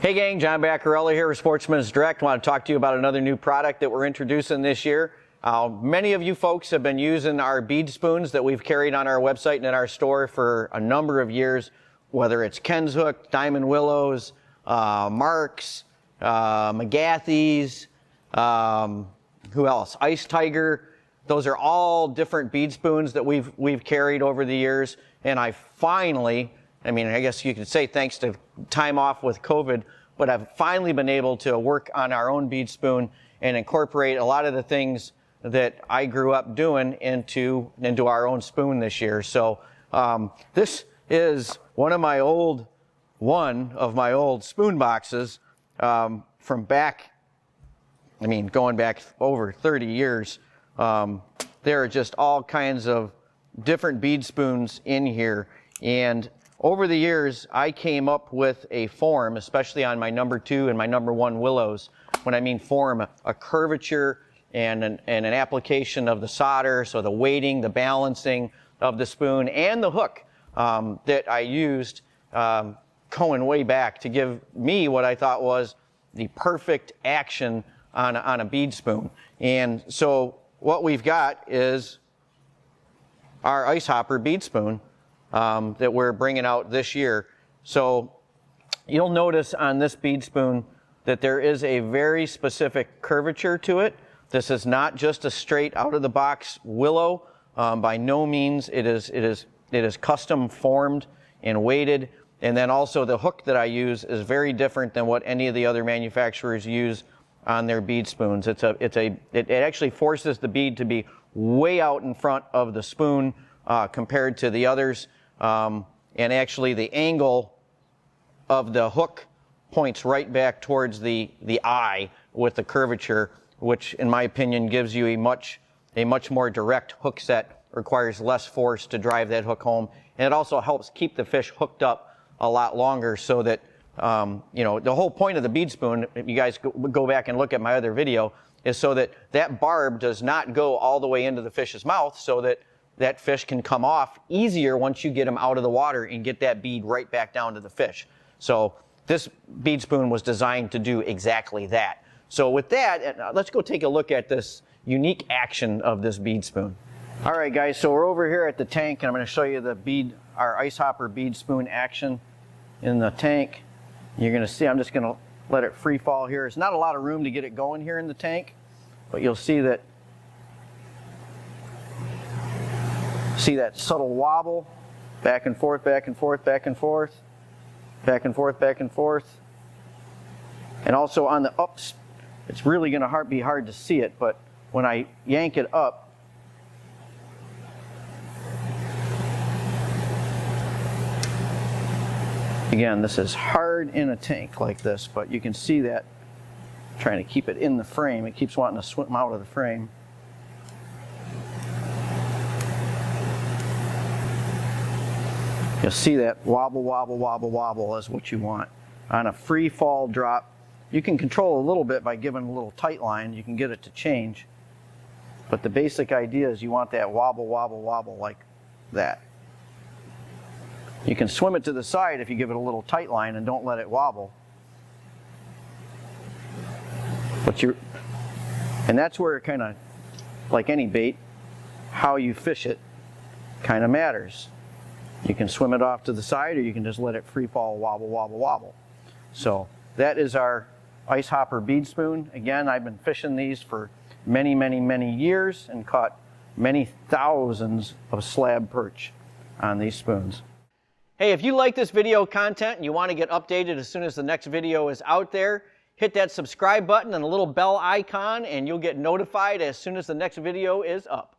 Hey gang, John Bacarella here with Sportsmen's Direct. I want to talk to you about another new product that we're introducing this year. Many of you folks have been using our bead spoons that we've carried on our website and in our store for a number of years, whether it's Ken's Hook, Diamond Willows, Marks, McGathy's, who else? Ice Tiger. Those are all different bead spoons that we've carried over the years. And I guess you could say thanks to time off with COVID, but I've finally been able to work on our own bead spoon and incorporate a lot of the things that I grew up doing into our own spoon this year. So this is one of my old spoon boxes from back, going back over 30 years. There are just all kinds of different bead spoons in here. And over the years, I came up with a form, especially on my number 2 and my number 1 willows. When I mean form, a curvature and an application of the solder, so the weighting, the balancing of the spoon, and the hook that I used going way back to give me what I thought was the perfect action on a bead spoon. And so what we've got is our ice hopper bead spoon that we're bringing out this year. So you'll notice on this bead spoon that there is a very specific curvature to it. This is not just a straight out of the box willow. By no means. It is custom formed and weighted. And then also the hook that I use is very different than what any of the other manufacturers use on their bead spoons. It actually forces the bead to be way out in front of the spoon compared to the others. And actually the angle of the hook points right back towards the eye with the curvature, which in my opinion gives you a much more direct hook set, requires less force to drive that hook home. And it also helps keep the fish hooked up a lot longer, so that, the whole point of the bead spoon, if you guys go back and look at my other video, is so that that barb does not go all the way into the fish's mouth, so that that fish can come off easier once you get them out of the water and get that bead right back down to the fish. So this bead spoon was designed to do exactly that. So with that, let's go take a look at this unique action of this bead spoon. All right, guys, so we're over here at the tank, and I'm going to show you our ice hopper bead spoon action in the tank. You're going to see, I'm just going to let it free fall here. There's not a lot of room to get it going here in the tank, but you'll see that subtle wobble, back and forth, back and forth, back and forth, back and forth, back and forth. And also on the ups, it's really going to be hard to see it, but when I yank it up, again, this is hard in a tank like this, but you can see that trying to keep it in the frame. It keeps wanting to swim out of the frame. You'll see that wobble, wobble, wobble, wobble is what you want. On a free fall drop, you can control a little bit by giving a little tight line. You can get it to change. But the basic idea is you want that wobble, wobble, wobble like that. You can swim it to the side if you give it a little tight line and don't let it wobble. And that's where it kind of, like any bait, how you fish it kind of matters. You can swim it off to the side, or you can just let it free fall, wobble, wobble, wobble. So that is our ice hopper bead spoon. Again, I've been fishing these for many, many, many years and caught many thousands of slab perch on these spoons. Hey, if you like this video content and you want to get updated as soon as the next video is out there, hit that subscribe button and the little bell icon, and you'll get notified as soon as the next video is up.